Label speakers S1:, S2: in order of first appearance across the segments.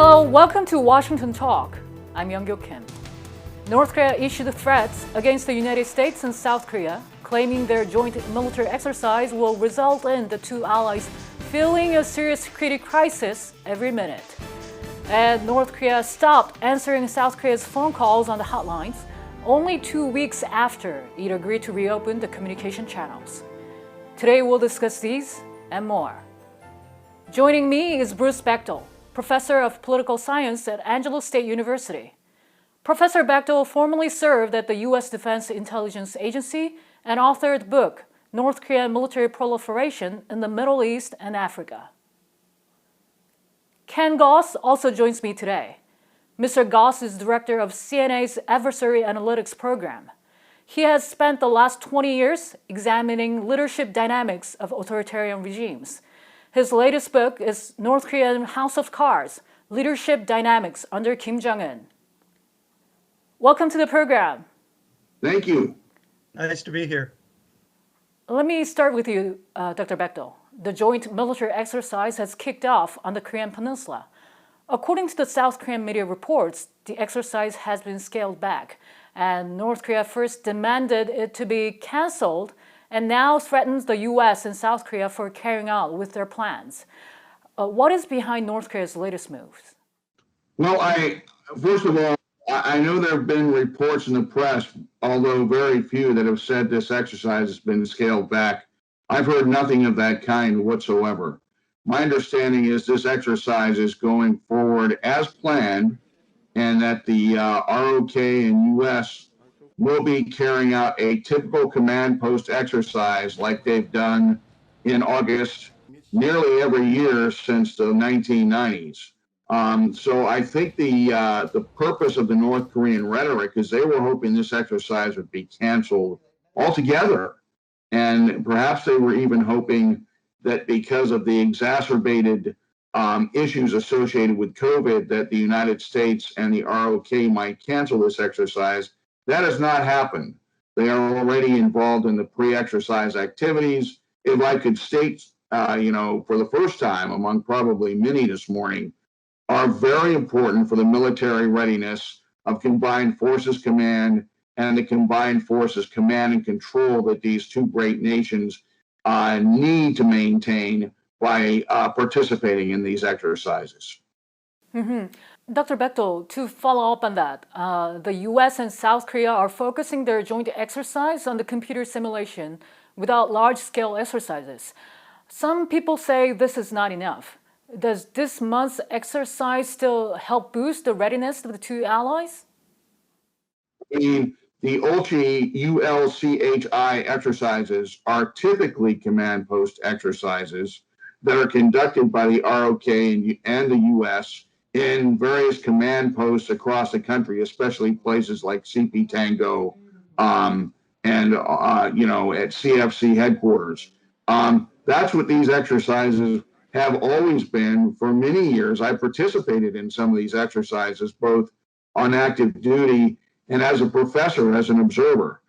S1: Hello, welcome to Washington Talk. I'm Young-Gyo Kim. North Korea issued threats against the United States and South Korea, claiming their joint military exercise will result in the two allies feeling a serious security crisis every minute. And North Korea stopped answering South Korea's phone calls on the hotlines only 2 weeks after it agreed to reopen the communication channels. Today we'll discuss these and more. Joining me is Bruce Bechtol, Professor of Political Science at Angelo State University. Professor Bechtol formerly served at the U.S. Defense Intelligence Agency and authored the book, North Korean Military Proliferation in the Middle East and Africa. Ken Gause also joins me today. Mr. Gause is director of CNA's Adversary Analytics Program. He has spent the last 20 years examining leadership dynamics of authoritarian regimes. His latest book is North Korean House of Cards, Leadership Dynamics under Kim Jong-un. Welcome to the program.
S2: Thank you.
S3: Nice to be here.
S1: Let me start with you, Dr. Bechtol. The joint military exercise has kicked off on the Korean Peninsula. According to the South Korean media reports, the exercise has been scaled back, and North Korea first demanded it to be canceled and now threatens the U.S. and South Korea for carrying out with their plans. What is behind North Korea's latest moves?
S2: Well, first of all, I know there have been reports in the press, although very few, that have said this exercise has been scaled back. I've heard nothing of that kind whatsoever. My understanding is this exercise is going forward as planned, and that the ROK and U.S. will be carrying out a typical command post exercise like they've done in August nearly every year since the 1990s. So I think the purpose of the North Korean rhetoric is they were hoping this exercise would be canceled altogether. And perhaps they were even hoping that because of the exacerbated issues associated with COVID, that the United States and the ROK might cancel this exercise. That has not happened. They are already involved in the pre-exercise activities. If I could state, for the first time among probably many this morning, are very important for the military readiness of Combined Forces Command and the Combined Forces Command and Control that these two great nations need to maintain by participating in these exercises.
S1: Mm-hmm. Dr. Bechtol, to follow up on that, the U.S. and South Korea are focusing their joint exercise on the computer simulation without large-scale exercises. Some people say this is not enough. Does this month's exercise still help boost the readiness of the two allies?
S2: The ULCHI exercises are typically command post exercises that are conducted by the ROK and the U.S. in various command posts across the country, especially places like CP Tango and at CFC headquarters. That's what these exercises have always been for many years. I participated in some of these exercises, both on active duty and as a professor, as an observer.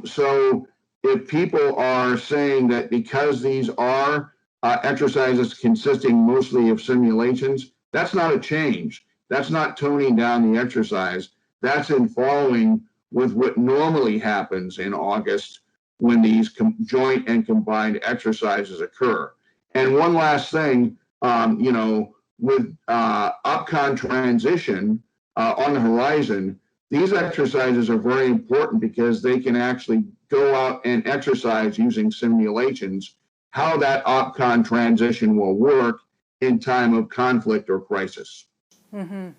S2: So if people are saying that because these are exercises consisting mostly of simulations, that's not a change. That's not toning down the exercise. That's in following with what normally happens in August when these joint and combined exercises occur. And one last thing, with OPCON transition on the horizon, these exercises are very important because they can actually go out and exercise using simulations how that OPCON transition will work in time of conflict or crisis.
S1: Mm-hmm.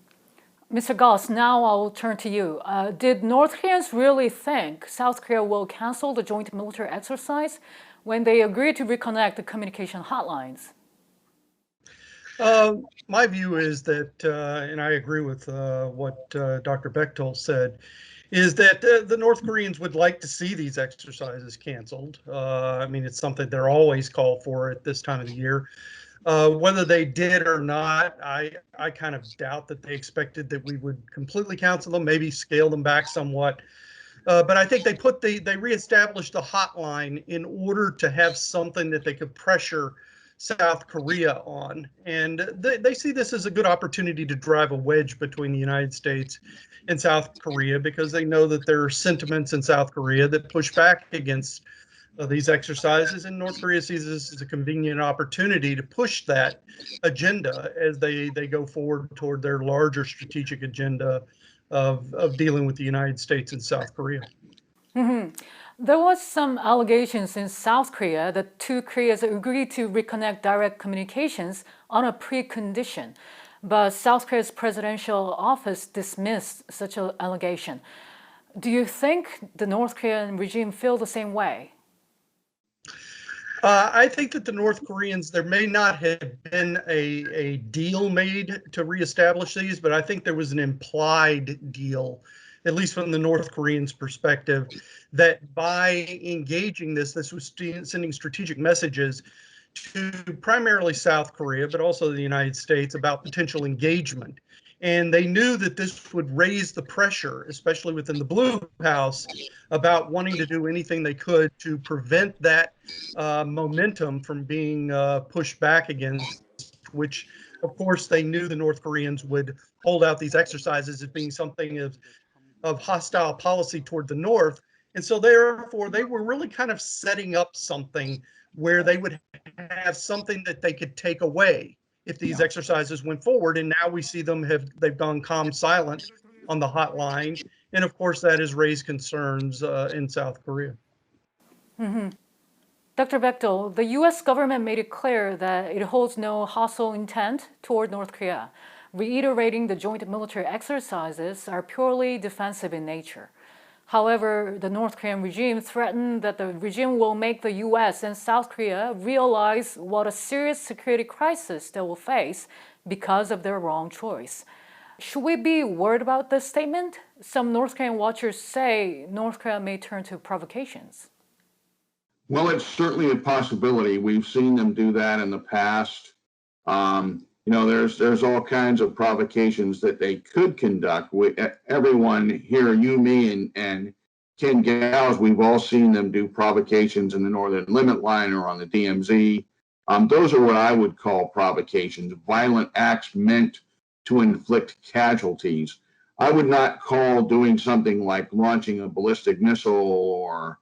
S1: Mr. Gause, now I'll turn to you. Did North Koreans really think South Korea will cancel the joint military exercise when they agreed to reconnect the communication hotlines?
S3: My view is that, and I agree with what Dr. Bechtol said, is that the North Koreans would like to see these exercises canceled. It's something they're always called for at this time of the year. Whether they did or not, I kind of doubt that they expected that we would completely cancel them, maybe scale them back somewhat. But I think they reestablished the hotline in order to have something that they could pressure South Korea on. And they see this as a good opportunity to drive a wedge between the United States and South Korea, because they know that there are sentiments in South Korea that push back against these exercises, and North Korea sees this as a convenient opportunity to push that agenda as they go forward toward their larger strategic agenda of dealing with the United States and South Korea.
S1: There was some allegations in South Korea that two Koreas agreed to reconnect direct communications on a precondition, but South Korea's presidential office dismissed such an allegation. Do you think the North Korean regime feel the same way?
S3: I think that the North Koreans, there may not have been a deal made to reestablish these, but I think there was an implied deal, at least from the North Koreans' perspective, that by engaging this was sending strategic messages to primarily South Korea, but also the United States, about potential engagement. And they knew that this would raise the pressure, especially within the Blue House, about wanting to do anything they could to prevent that momentum from being pushed back against, which, of course, they knew the North Koreans would hold out these exercises as being something of hostile policy toward the North. And so therefore, they were really kind of setting up something where they would have something that they could take away if these exercises went forward. And now we see they've gone calm silent on the hotline. And of course, that has raised concerns in South Korea.
S1: Dr. Bechtol, the US government made it clear that it holds no hostile intent toward North Korea, reiterating the joint military exercises are purely defensive in nature. However, the North Korean regime threatened that the regime will make the US and South Korea realize what a serious security crisis they will face because of their wrong choice. Should we be worried about this statement? Some North Korean watchers say North Korea may turn to provocations.
S2: Well, it's certainly a possibility. We've seen them do that in the past. There's all kinds of provocations that they could conduct. Everyone here, you, me, and Ken Gause, we've all seen them do provocations in the Northern Limit Line or on the DMZ. Those are what I would call provocations, violent acts meant to inflict casualties. I would not call doing something like launching a ballistic missile or,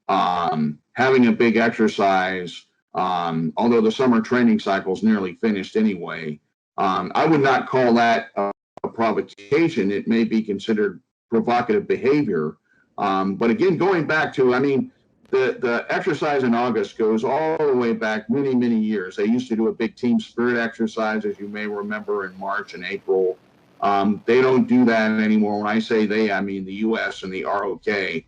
S2: having a big exercise, although the summer training cycle is nearly finished anyway. I would not call that a provocation. It may be considered provocative behavior. But again, going back to, the exercise in August goes all the way back many, many years. They used to do a big team spirit exercise, as you may remember, in March and April. They don't do that anymore. When I say they, I mean the U.S. and the ROK.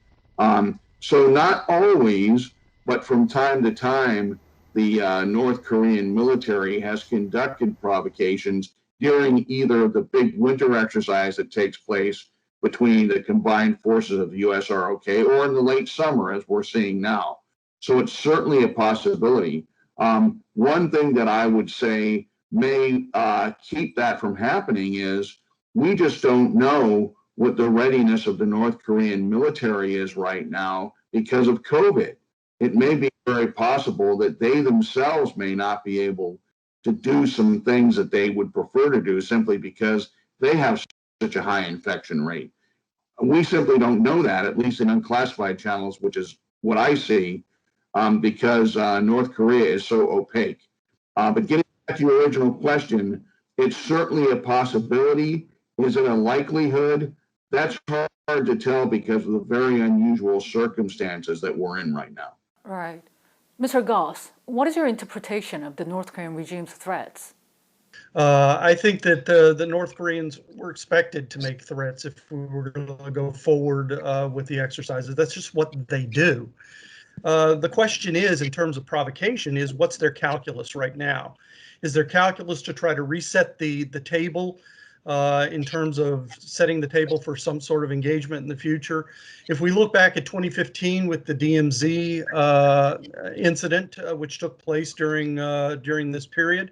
S2: So not always, but from time to time, the North Korean military has conducted provocations during either the big winter exercise that takes place between the combined forces of the U.S. ROK or in the late summer, as we're seeing now. So it's certainly a possibility. One thing that I would say may keep that from happening is we just don't know what the readiness of the North Korean military is right now because of COVID. It may be very possible that they themselves may not be able to do some things that they would prefer to do simply because they have such a high infection rate. We simply don't know that, at least in unclassified channels, which is what I see, because North Korea is so opaque. But getting back to your original question, it's certainly a possibility. Is it a likelihood? That's hard to tell because of the very unusual circumstances that we're in right now.
S1: Right. Mr. Gause, what is your interpretation of the North Korean regime's threats?
S3: I think that the North Koreans were expected to make threats if we were going to go forward with the exercises. That's just what they do. The question is, in terms of provocation, is what's their calculus right now? Is their calculus to try to reset the table in terms of setting the table for some sort of engagement in the future? If we look back at 2015 with the DMZ incident, which took place during this period,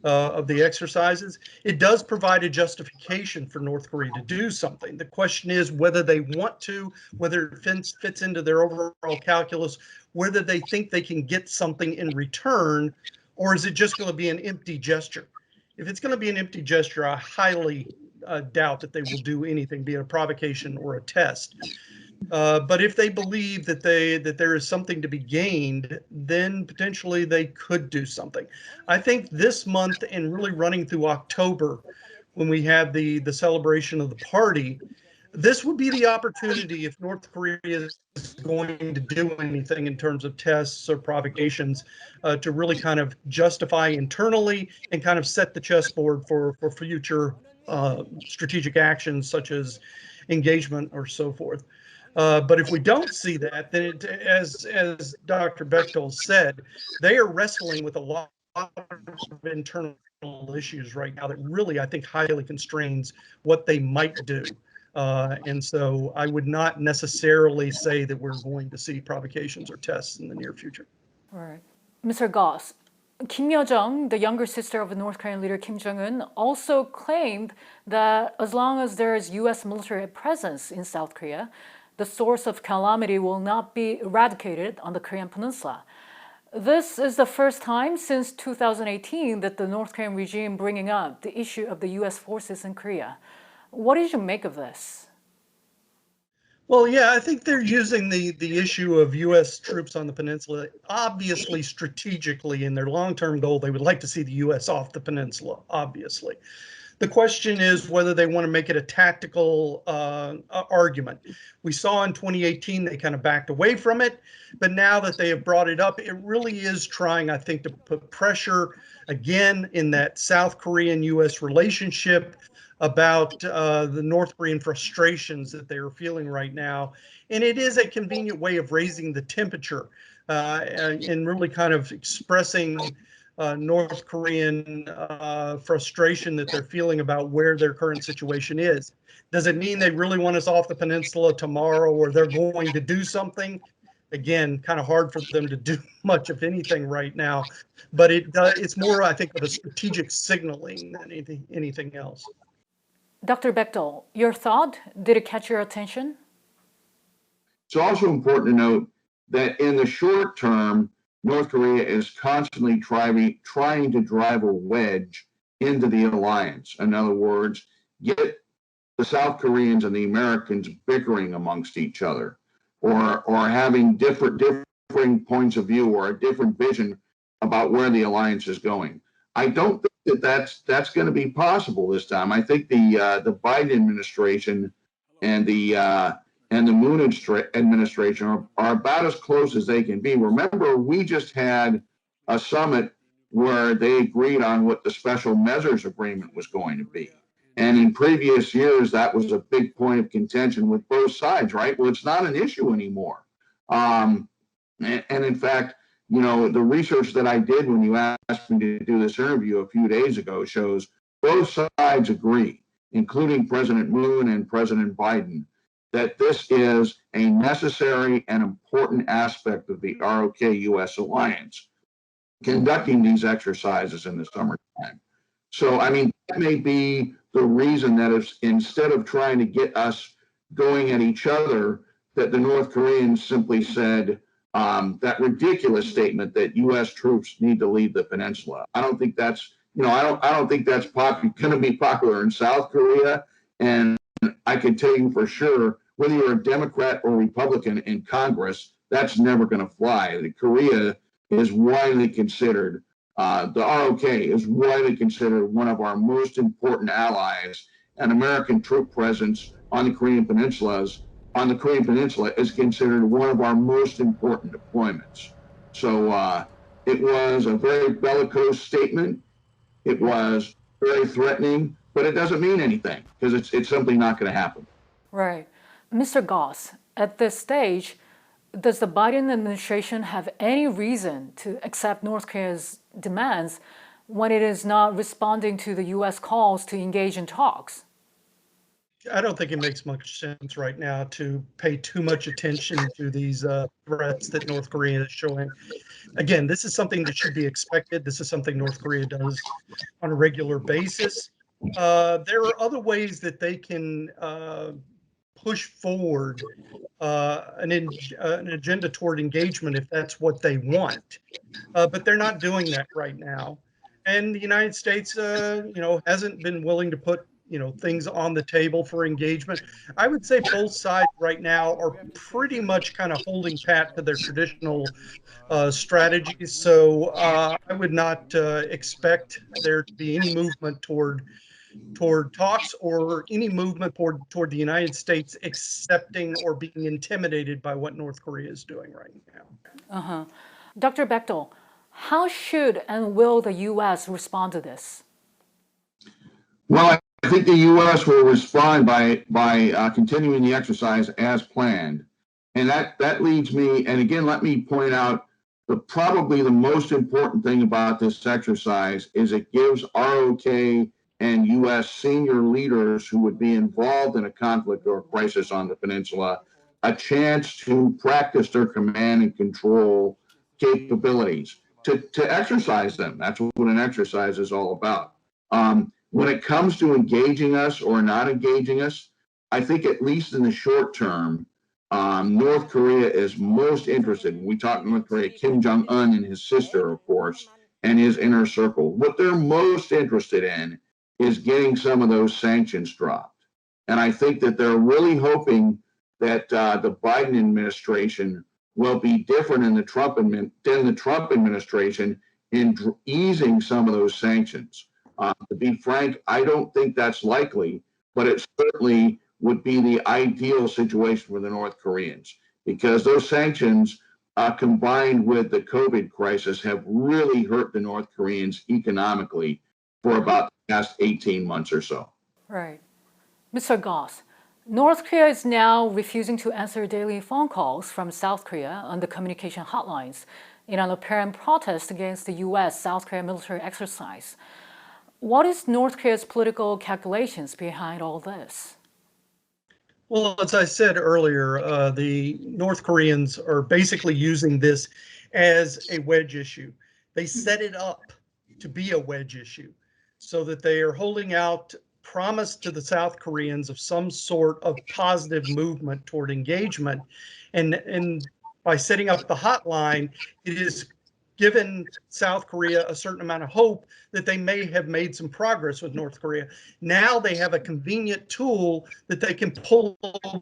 S3: of the exercises, it does provide a justification for North Korea to do something. The question is whether they want to, whether it fits into their overall calculus, whether they think they can get something in return, or is it just going to be an empty gesture? If it's going to be an empty gesture, I highly doubt that they will do anything, be it a provocation or a test. But if they believe that there is something to be gained, then potentially they could do something. I think this month and really running through October, when we have the celebration of the party, this would be the opportunity if North Korea is going to do anything in terms of tests or provocations to really kind of justify internally and kind of set the chessboard for future strategic actions such as engagement or so forth. But if we don't see that, then as Dr. Bechtol said, they are wrestling with a lot of internal issues right now that really, I think, highly constrains what they might do. And so I would not necessarily say that we're going to see provocations or tests in the near future.
S1: All right. Mr. Gause, Kim Yo-jong, the younger sister of the North Korean leader Kim Jong-un, also claimed that as long as there is U.S. military presence in South Korea, the source of calamity will not be eradicated on the Korean peninsula. This is the first time since 2018 that the North Korean regime bringing up the issue of the U.S. forces in Korea. What did you make of this?
S3: Well, yeah, I think they're using the issue of U.S. troops on the peninsula, obviously strategically in their long-term goal. They would like to see the U.S. off the peninsula, obviously. The question is whether they want to make it a tactical argument. We saw in 2018 they kind of backed away from it, but now that they have brought it up, it really is trying, I think, to put pressure again in that South Korean-U.S. relationship about the North Korean frustrations that they are feeling right now. And it is a convenient way of raising the temperature and really kind of expressing North Korean frustration that they're feeling about where their current situation is. Does it mean they really want us off the peninsula tomorrow, or they're going to do something? Again, kind of hard for them to do much of anything right now, but it's more, I think, of a strategic signaling than anything else.
S1: Dr. Bechtol, your thought? Did it catch your attention?
S2: It's also important to note that in the short term, North Korea is constantly trying to drive a wedge into the alliance. In other words, get the South Koreans and the Americans bickering amongst each other, or having differing points of view or a different vision about where the alliance is going. I don't think that's going to be possible this time. I think the Biden administration and the Moon administration are about as close as they can be. Remember, we just had a summit where they agreed on what the special measures agreement was going to be. And in previous years, that was a big point of contention with both sides, right? Well, it's not an issue anymore. And in fact, you know, the research that I did when you asked me to do this interview a few days ago shows both sides agree, including President Moon and President Biden, that this is a necessary and important aspect of the ROK-US alliance, conducting these exercises in the summertime. So, I mean, that may be the reason that if, instead of trying to get us going at each other, that the North Koreans simply said that ridiculous statement that U.S. troops need to leave the peninsula. I don't think that's, you know, I don't think that's going to be popular in South Korea. And I can tell you for sure, whether you're a Democrat or Republican in Congress, that's never going to fly. Korea is widely considered, the ROK is widely considered one of our most important allies, and American troop presence on the Korean Peninsula is considered one of our most important deployments. So it was a very bellicose statement. It was very threatening, but it doesn't mean anything because it's simply not going to happen.
S1: Right. Mr. Gause, at this stage, does the Biden administration have any reason to accept North Korea's demands when it is not responding to the U.S. calls to engage in talks?
S3: I don't think it makes much sense right now to pay too much attention to these threats that North Korea is showing. Again, this is something that should be expected. This is something North Korea does on a regular basis. There are other ways that they can push forward an agenda toward engagement if that's what they want. But they're not doing that right now. And the United States, hasn't been willing to put, things on the table for engagement. I would say both sides right now are pretty much kind of holding pat to their traditional strategies. So I would not expect there to be any movement toward talks or any movement toward the United States accepting or being intimidated by what North Korea is doing right now.
S1: Dr. Bechtol, how should and will the U.S. respond to this?
S2: Well, I think the U.S. will respond by continuing the exercise as planned. And that leads me, and again, let me point out probably the most important thing about this exercise is it gives ROK and U.S. senior leaders who would be involved in a conflict or a crisis on the peninsula a chance to practice their command and control capabilities, to exercise them. That's what an exercise is all about. When it comes to engaging us or not engaging us, I think at least in the short term, North Korea is most interested. We talk North Korea, Kim Jong-un and his sister, of course, and his inner circle. What they're most interested in is getting some of those sanctions dropped. And I think that they're really hoping that the Biden administration will be different than the Trump administration in easing some of those sanctions. To be frank, I don't think that's likely, but it certainly would be the ideal situation for the North Koreans, because those sanctions combined with the COVID crisis have really hurt the North Koreans economically for about the past 18 months or so.
S1: Right. Mr. Gause, North Korea is now refusing to answer daily phone calls from South Korea on the communication hotlines in an apparent protest against the U.S.-South Korea military exercise. What is North Korea's political calculations behind all this?
S3: Well, as I said earlier, the North Koreans are basically using this as a wedge issue. They set it up to be a wedge issue so that they are holding out promise to the South Koreans of some sort of positive movement toward engagement. And by setting up the hotline, it is given South Korea a certain amount of hope that they may have made some progress with North Korea. Now they have a convenient tool that they can pull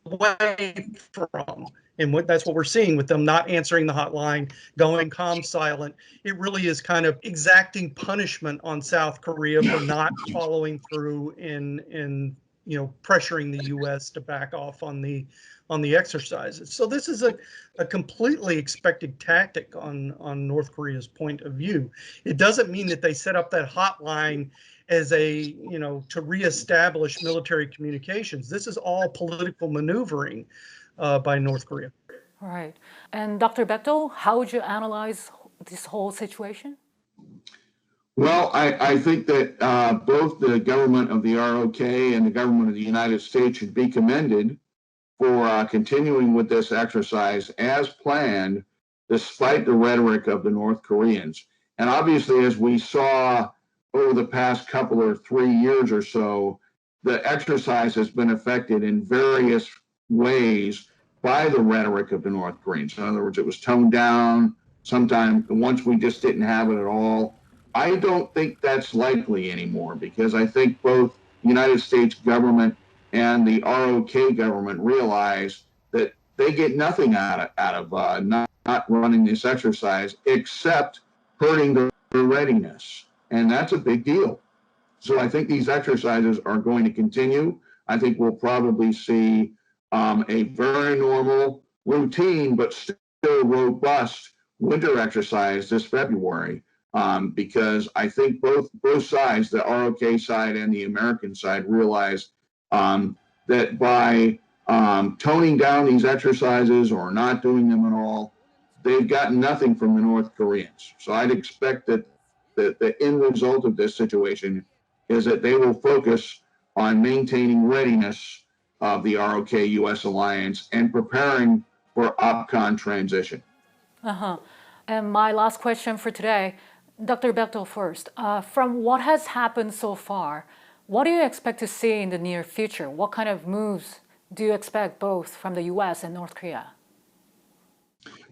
S3: away from. And that's what we're seeing with them not answering the hotline, going calm silent. It really is kind of exacting punishment on South Korea for not following through in pressuring the U.S. to back off on the exercises. So this is a completely expected tactic on North Korea's point of view. It doesn't mean that they set up that hotline as to reestablish military communications. This is all political maneuvering by North Korea.
S1: All right. And Dr. Bechtol, how would you analyze this whole situation?
S2: Well, I think that both the government of the ROK and the government of the United States should be commended for continuing with this exercise as planned, despite the rhetoric of the North Koreans. And obviously, as we saw over the past couple or 3 years or so, the exercise has been affected in various ways by the rhetoric of the North Koreans. In other words, it was toned down. Sometimes once we just didn't have it at all. I don't think that's likely anymore, because I think both the United States government and the ROK government realize that they get nothing out of not running this exercise except hurting their readiness. And that's a big deal. So I think these exercises are going to continue. I think we'll probably see a very normal, routine, but still robust winter exercise this February. Because I think both sides, the ROK side and the American side, realize that by toning down these exercises or not doing them at all, they've gotten nothing from the North Koreans. So I'd expect that the end result of this situation is that they will focus on maintaining readiness of the ROK-US alliance and preparing for OPCON transition.
S1: And my last question for today, Dr. Bechtol first. From what has happened so far, what do you expect to see in the near future? What kind of moves do you expect both from the U.S. and North Korea?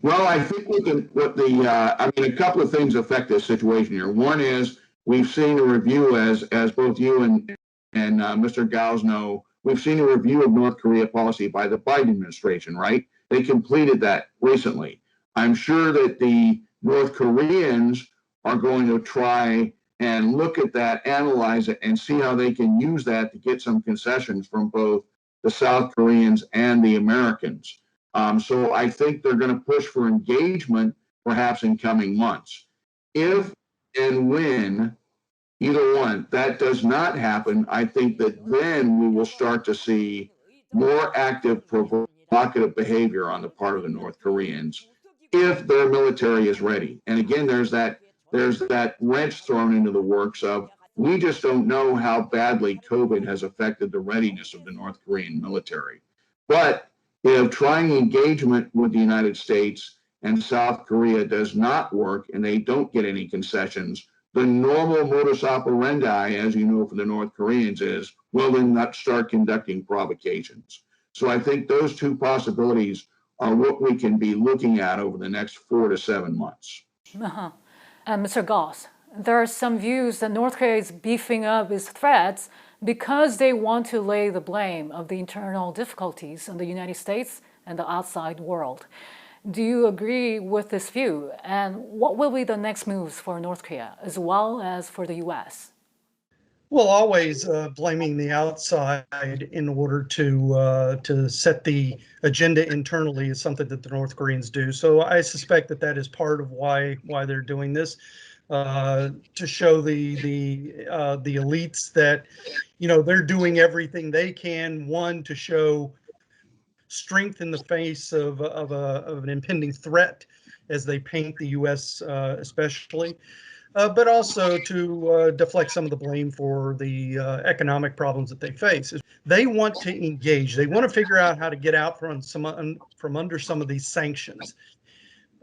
S2: Well, I think a couple of things affect this situation here. One is we've seen a review, as both you and Mr. Gause know, we've seen a review of North Korea policy by the Biden administration, right? They completed that recently. I'm sure that the North Koreans are going to try and look at that, analyze it, and see how they can use that to get some concessions from both the South Koreans and the Americans. So I think they're going to push for engagement perhaps in coming months. If and when either one, that does not happen, I think that then we will start to see more active provocative behavior on the part of the North Koreans if their military is ready. And again, there's that wrench thrown into the works of, we just don't know how badly COVID has affected the readiness of the North Korean military. But if trying engagement with the United States and South Korea does not work and they don't get any concessions, the normal modus operandi, as you know, for the North Koreans is, well, then not start conducting provocations. So I think those two possibilities are what we can be looking at over the next 4 to 7 months.
S1: And Mr. Gause, there are some views that North Korea is beefing up its threats because they want to lay the blame of the internal difficulties on the United States and the outside world. Do you agree with this view? And what will be the next moves for North Korea as well as for the U.S.?
S3: Well, always blaming the outside in order to set the agenda internally is something that the North Koreans do. So I suspect that is part of why they're doing this, to show the elites that, they're doing everything they can. One, to show strength in the face of an impending threat, as they paint the U.S. Especially. But also to deflect some of the blame for the economic problems that they face. They want to engage. They want to figure out how to get out from under some of these sanctions.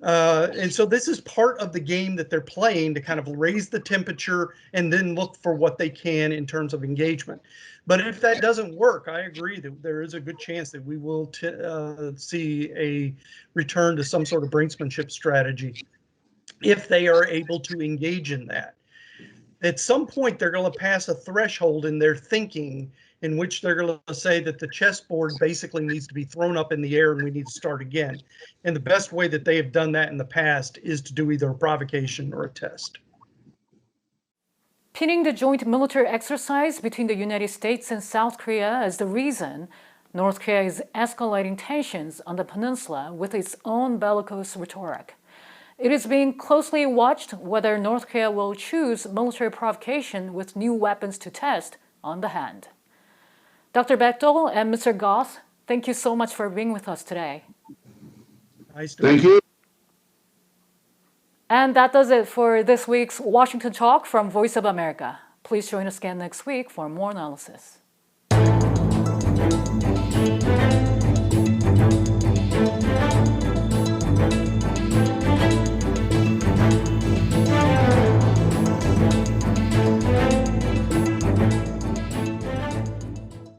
S3: And so this is part of the game that they're playing, to kind of raise the temperature and then look for what they can in terms of engagement. But if that doesn't work, I agree that there is a good chance that we will see a return to some sort of brinksmanship strategy, if they are able to engage in that. At some point, they're going to pass a threshold in their thinking in which they're going to say that the chessboard basically needs to be thrown up in the air and we need to start again. And the best way that they have done that in the past is to do either a provocation or a test.
S1: Pinning the joint military exercise between the United States and South Korea as the reason North Korea is escalating tensions on the peninsula with its own bellicose rhetoric. It is being closely watched whether North Korea will choose military provocation with new weapons to test on the hand. Dr. Bechtol and Mr. Gause, thank you so much for being with us today.
S3: Nice to
S2: Thank you.
S1: And that does it for this week's Washington Talk from Voice of America. Please join us again next week for more analysis.